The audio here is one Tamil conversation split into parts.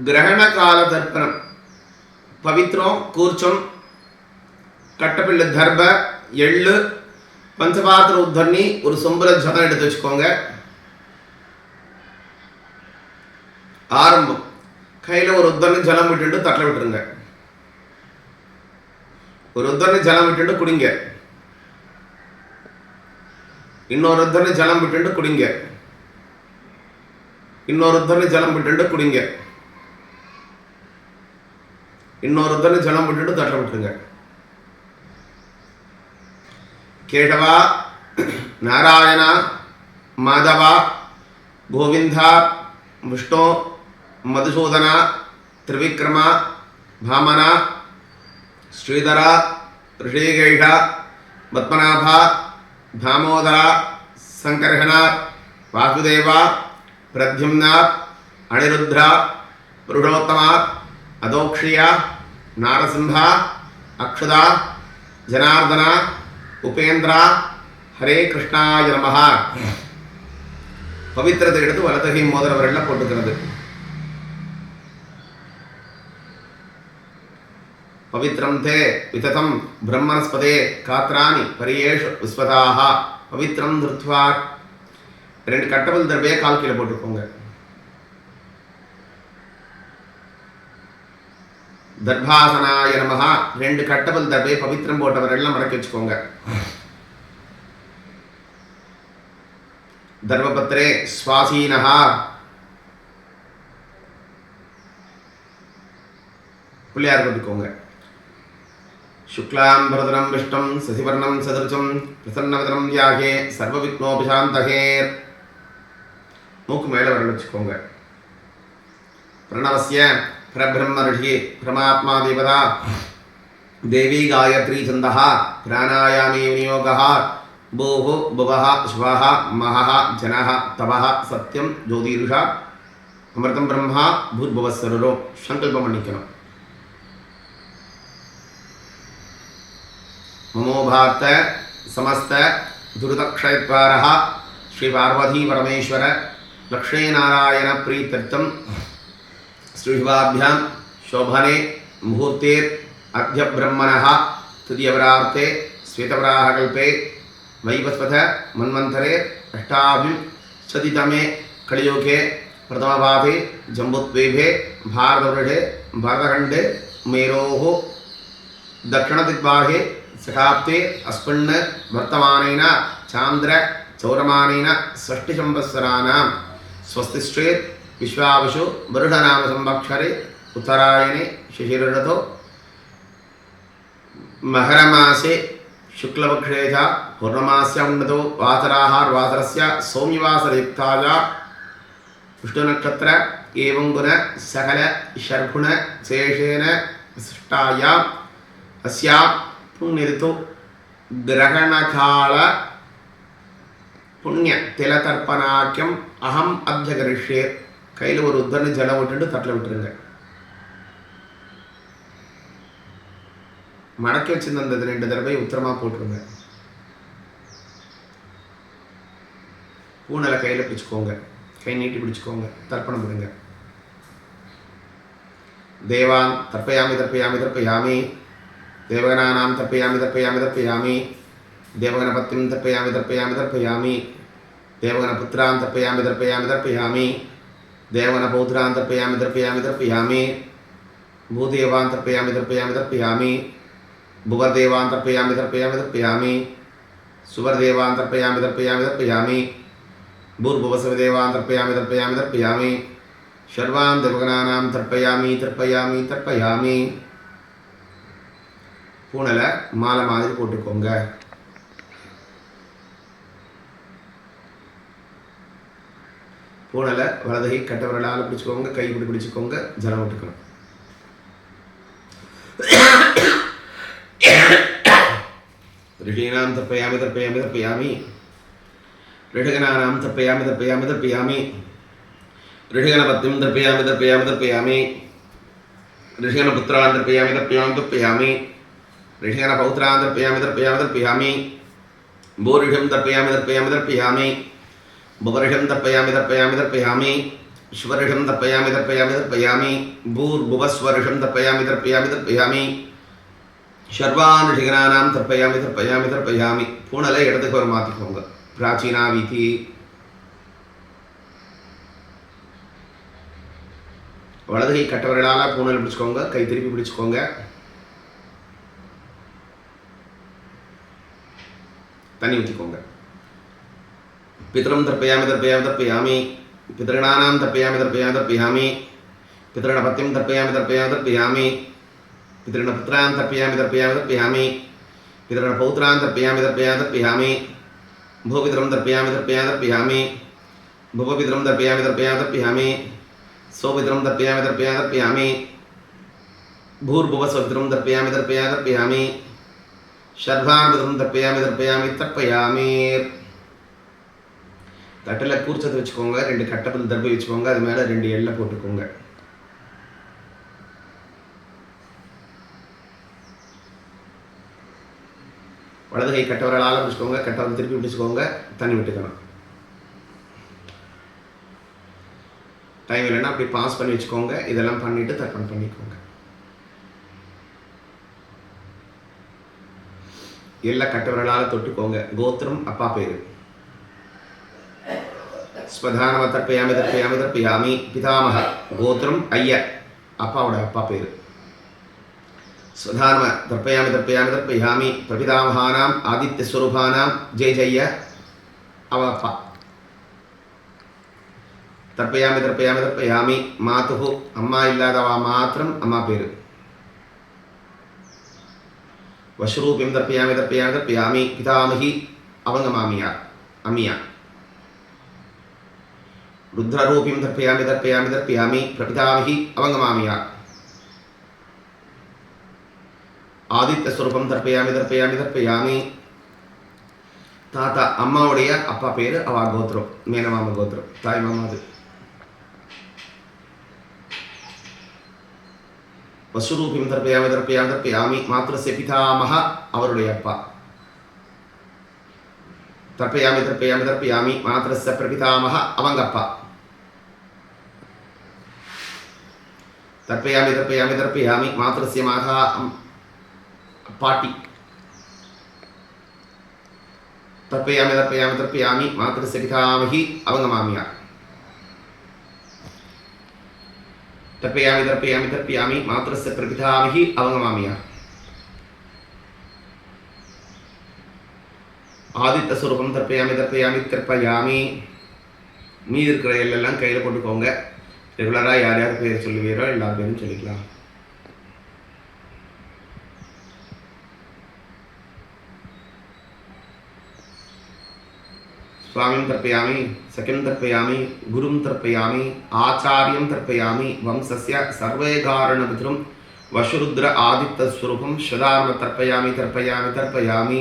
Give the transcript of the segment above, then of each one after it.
గ్రహణ కాల తర్పణం పవిత్రం కూర్చం கட்டப்பிள்ளை தர்ப எள்ளு பஞ்சபாத்திர உத்தண்ணி ஒரு சொம்புல ஜலம் எடுத்து வச்சுக்கோங்க. ஆரம்பம் கையில் ஒரு உத்தண்ணி ஜலம் விட்டுட்டு தட்டில் விட்டுருங்க. ஒரு உத்தண்ணி ஜலம் விட்டுட்டு குடிங்க. இன்னொரு உத்தண்ணி ஜலம் விட்டுட்டு குடிங்க. இன்னொரு உத்தண்ணி ஜலம் விட்டுட்டு குடிங்க. இன்னொரு உத்தண்ணி ஜலம் விட்டுட்டு தட்டில் விட்டுருங்க. கேடவா, நாராயண, மாதவ, கோவிந்த, விஷ்ணு, மதுசூதன, திரிவிக்ரம, பாமன, ஸ்ரீதர, ரிஷிகேஷ, பத்மநாப, தாமோதர, சங்கர்ஷண, வாசுதேவ, பிரத்யும்ன, அனிருத்ர, புருஷோத்தம, அதோக்ஷிய, நாரசிம்ஹ, அக்ஷதா, ஜனார்தன, உபேந்திர, ஹரே கிருஷ்ணாய நமஹ. பவித்திரத்தை எடுத்து வலதகை மோதிரவர்கள போட்டுக்கிறது. பவித்ரம் தே விததம் பிரம்மணஸ்பதே காத்ராணி பரியேஷு விஸ்வதாக பவித்ரம் திருத்வா. 2 கட்டபல் தர்பையை கால் கீழே போட்டுக்கோங்க. தர்பாசனாய நமஹ. 2 கட்டபல் தர்பையை பவித்திரம் போட்டவர்கள் மடக்கி வச்சுக்கோங்க. தர்மபத்ரே ஸ்வாசீனஹ. பிள்ளையார் போட்டுக்கோங்க. சுக்லாம் பரதரம் விஷ்ணும் சசிவர்ணம் சதுர்ஜம் பிரசன்னவதனம் தியாகே சர்வ விக்னோபிசாந்தகே. மூக்கு மேலே வரல வச்சுக்கோங்க. பிரணவஸ்ய பிரபிரம்ம ரிஷி பிரமாத்மா தேவதா தேவி காயத்ரி சந்தः பிராணாயாமே விநியோகः பூஹு புவः ஸ்வः மஹः ஜனः தவः சத்யம் ஜோதிருஷா அமிர்தம் பிரம்மா பூர்புவஸ்வரோ. சங்கல்பம் பண்ணிக்கணும். மமோபாத்த சமஸ்த துருதக்ஷயத்வாரः ஸ்ரீ பார்வதி பரமேஸ்வர லக்ஷ்மீ நாராயண பிரீத்தர்த்தம் ஸ்ரீவாभ्यां शोभने मुहूर्ते अद्य ब्रह्मणः तृतीयवरार्ते श्वेतवराहकल्पे वैवस्वत मन्वन्तरे अष्टाविंशतितमे कलियुगे प्रथमपादे जम्बुद्वीपे भारतवर्षे भरतखण्डे मेरोः दक्षिणदिग्भागे शताब्दे अस्मिन् वर्तमानेन चान्द्र चौरमानेन षष्टिसंवत्सराणां स्वस्तिश्चेत् विश्वावशु वरुणनाम संवत्सरे उत्तरायणे शिशिरऋतौ मकरमासे शुक्लपक्षे च पूर्णमास्य उन्नतो वासराहार्वासरस्य सौम्यवासरयुक्ताया विष्णुनक्षत्र एवं गुण सकल शर्गुण शेषेण विशिष्टाया अस्या पुण्यऋतु ग्रहणकाल पुण्य तिलतर्पणाख्यम अहम अद्य करिष्ये. கையில் ஒரு உத்தரணி ஜலம் விட்டுட்டு தட்டில் விட்டுருங்க. மடக்கி வச்சிருந்த 2 தடவை உத்தரமாக போட்டுருங்க. பூனலை கையில் பிடிச்சிக்கோங்க. கை நீட்டி பிடிச்சிக்கோங்க. தர்ப்பணம் பண்ணுங்க. தேவான் தர்ப்பயாமி தர்ப்பயாமி தர்ப்பயாமி தேவகனானாம் தர்ப்பயாமி தர்ப்பயாமி தர்ப்பயாமி தேவகணபத்திம் தர்ப்பயாமி தர்ப்பயாமி தர்ப்பயாமி தேவகணபுத்திரான் தர்ப்பயாமி தர்ப்பயாமி தர்ப்பயாமி தேவகணபௌத்ரான் தர்ப்பயாமி தர்ப்பயாமி தர்ப்பயாமி பூதேவான் தர்ப்பயாமி தர்ப்பயாமி தர்ப்பயாமி புவர்தேவான் தர்ப்பயாமி தர்ப்பயாமி தர்ப்பயாமி சுவர்தேவான் தர்ப்பயாமி தர்ப்பயாமி தர்ப்பயாமி பூர்புவசவதேவான் தர்ப்பயாமி தர்ப்பயாமி தர்ப்பயாமி சர்வான் தேவகணானாம் தர்ப்பயாமி தர்ப்பயாமி தர்ப்பயாமி. பூனலை மாலை மாதிரி போட்டுக்கோங்க. பூனலை வலதுகை கட்டவரலால் பிடிச்சிக்கோங்க. கை இப்படி பிடிச்சிக்கோங்க. ஜலம் விட்டுக்கணும். ரிஷீனாம் தர்ப்பயாமி தர்ப்பயாமி தர்ப்பயாமி ரிஷகனானாம் தர்ப்பயாமி தர்ப்பயாமி தர்ப்பயாமி ரிஷகணபத்திம் தர்ப்பயாமி தர்ப்பயாமி தர்ப்பயாமி ரிஷகணபுத்திரான் தர்ப்பயாமி தர்ப்பயாமி தர்ப்பயாமி ऋषिगणपौत्रान् तर्पयामि तर्पयामि तर्पयामि भूरिषं तर्पयामि तर्पयामि तर्पयामि भुवरिषं तर्पयामि तर्पयामि तर्पयामि ஸ்வரிஷம் தர்ப்பயாமி தர்ப்பயாமி தர்ப்பயாமி. பூர்புவஸ்வரிஷம் தர்ப்பயாமி தர்ப்பயாமி தர்ப்பயாமி. ஷர்வான் ரிஷிகனானாம் தர்ப்பயாமி தர்ப்பயாமி தர்ப்பயாமி. பூனலை இடத்துக்கு ஒரு மாற்றிக்கோங்க. பிராச்சீனா வீதி. வலது கை கட்டவர்களால் பூனல் பிடிச்சிக்கோங்க. கை திருப்பி பிடிச்சிக்கோங்க. தண்ணி ஊற்றிக்கோங்க. பித்ரம் தர்ப்பயாமி தர்ப்பயாமி தர்ப்பயாமி. பித்ருணானாம் தர்ப்பயாமி தர்ப்பயாமி தர்ப்பயாமி. பித்ருணபத்தியம் தர்ப்பயாமி தர்ப்பயாமி தர்ப்பயாமி. பித்ருணபுத்ரான் தர்ப்பயாமி தர்ப்பயாமி தர்ப்பயாமி. பித்ருணபௌத்ரான் தர்ப்பயாமி தர்ப்பயாமி தர்ப்பயாமி. भूपितरं तर्पयामि तर्पयामि तर्पयामि. भुवपितरं तर्पयामि तर्पयामि तर्पयामि. सोपितरं तर्पयामि तर्पयामि तर्पयामि. भूर्भुवस्वपितरं तर्पयामि तर्पयामि तर्पयामि. शर्वापितरं तर्पयामि तर्पयामि तर्पयामि. தட்டில் கூர்ச்சத்தை வச்சுக்கோங்க. 2 கட்டப்பல் தர்பை வச்சுக்கோங்க. அது மேலே 2 எல்லை போட்டுக்கோங்க. வலது கை கட்டவர்களால் பிடிச்சிக்கோங்க. கட்டவரை திருப்பி பிடிச்சிக்கோங்க. தண்ணி விட்டுக்கணும். டைம் இல்லைன்னா அப்படி பாஸ் பண்ணி வச்சுக்கோங்க. இதெல்லாம் பண்ணிவிட்டு தர்ப்பணம் பண்ணிக்கோங்க. எல்லா கட்டவர்களால் தொட்டுக்கோங்க. கோத்திரம் அப்பா பேர். ஸ்வதானம தர்ப்பயாமி தர்ப்பயாமி தர்ப்பயாமி. பிதாமக கோத்திரம் ஐய, அப்பாவோட அப்பா பேர். स्वधार्म तर्पयामि तर्पयामि तर्पयामि. प्रपितामहानाम् आदित्यस्वरूपानां जय जय अवप्पा. तर्पयामि तर्पयामि तर्पयामि. मातुः अम्मा इल्लादव मात्रम् अम्मा पेरु. वशरूपिं तर्पयामि तर्पयामि तर्पयामि. पितामही अवंगमामिया अमिया. रुद्ररूपिं तर्पयामि तर्पयामि तर्पयामि. प्रपितामही अवंगमामिया. ஆதித்ய ஸ்வரூபம் தர்ப்பயாமி தர்ப்பயாமி தர்ப்பயாமி. தாத்தா அம்மாவுடைய அப்பா பேர் அவா கோத்திரம், மேனமாம கோத்திரம், தாய் மாமா. அது வசுரூபிம் தர்ப்பயாமி தர்ப்பயாமி தர்ப்பயாமி. மாத்ரஸ்ய பிதாமக அவருடைய அப்பா. தர்ப்பயாமி தர்ப்பயாமி தர்ப்பயாமி. மாத்ரஸ்ய பிரபிதாமக அவங்க அப்பா. தர்ப்பயாமி தர்ப்பயாமி தர்ப்பயாமி. மாத்ரஸ்ய மாதா பாட்டி. தர்ப்பயாமி தர்ப்பயாமி தர்ப்பயாமி. மாத்ரஸ்ய பிதாமகி அவங்க மாமியார். தர்ப்பயாமி தர்ப்பயாமி தர்ப்பயாமி. மாத்ரஸ்ய பிரபிதாமகி அவங்க மாமியார். ஆதித்ய ஸ்வரூபம் தர்ப்பயாமி தர்ப்பயாமி தர்ப்பயாமி. மீதி இருக்கிற எல்லாம் கையில் போட்டுக்கோங்க. ரெகுலராக யார் யார் பேர் சொல்லுவீரோ எல்லார் பேரும் சொல்லிக்கலாம். स्वामीं तर्पयामि, सखिं तर्पयामि, गुरुं तर्पयामि, आचार्यं तर्पयामि. वंशस्य सर्वे कारणपितृं वशुरुद्र आदित्यस्वरूपं श्वदार्म तर्पयामि तर्पयामि तर्पयामि.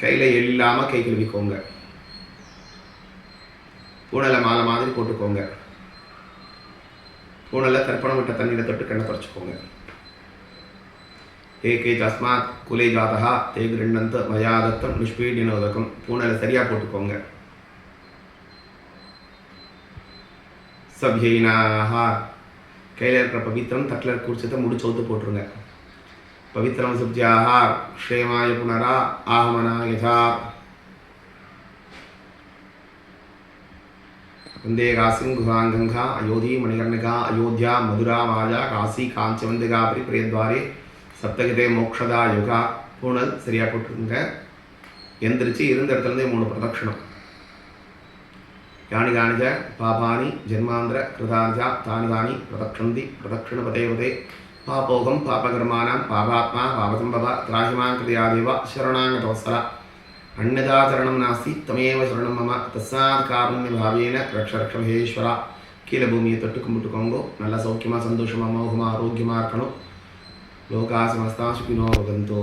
கையில் இல்லாமல் கை கழுவிக்கோங்க. பூனலை மாலை மாதிரி போட்டுக்கோங்க. பூனலை தர்ப்பணம் விட்ட தண்ணியில் தொட்டு கண்ணை தொடச்சிக்கோங்க. ஏகே தஸ்மாத் குலே ஜாதா தே கிருண்ணந்த மயா தத்தம் நிஷ்பீடினோதகம். பூனலை சரியாக போட்டுக்கோங்க. சப்யைனாக கையில் இருக்கிற பவித்திரம் தட்டில் குடிச்சதை முடிச்சோத்து போட்டுருங்க. பவித்திரம் சப்ஜியாக க்ஷேமாய புனரா ஆஹமனா யதா. वंदे काशीं गुहांगंगा अयोधी मणिकर्णिका अयोध्या मधुरा माया काशी कांचवंदिका परिप्रियद्वारे सप्तगते मोक्षदा யுகா. பூனல் சரியாக போட்டுருங்க. எந்திரிச்சு இருந்த இடத்துலேருந்தே 3 பிரதட்சணம். யானி காணிஜ பாபானி ஜென்மாந்திர கிருதார்ஜா தானி தானி பிரதக்ஷந்தி பிரதக்ஷண பதேவதே. பாபோகம் பாபகர்மானாம் பாபாத்மா பாபசம்பவ திராஹிமான் கிருதியாதேவ சரணாங்கதவத்சல. அன்னதாச்சரணம் நாஸ்தி தமேவ சரணம் மம தஸ்மாத் காருண்ய பாவேன ரக்ஷ ரக்ஷ மகேஸ்வரா. கீழே பூமியை தொட்டு கும்பிட்டுக்கோங்க. நல்லா சௌக்கியமாக சந்தோஷமாக மோகமாக ஆரோக்கியமாக இருக்கணும். லோகா சமஸ்தா சுகினோ பவந்து.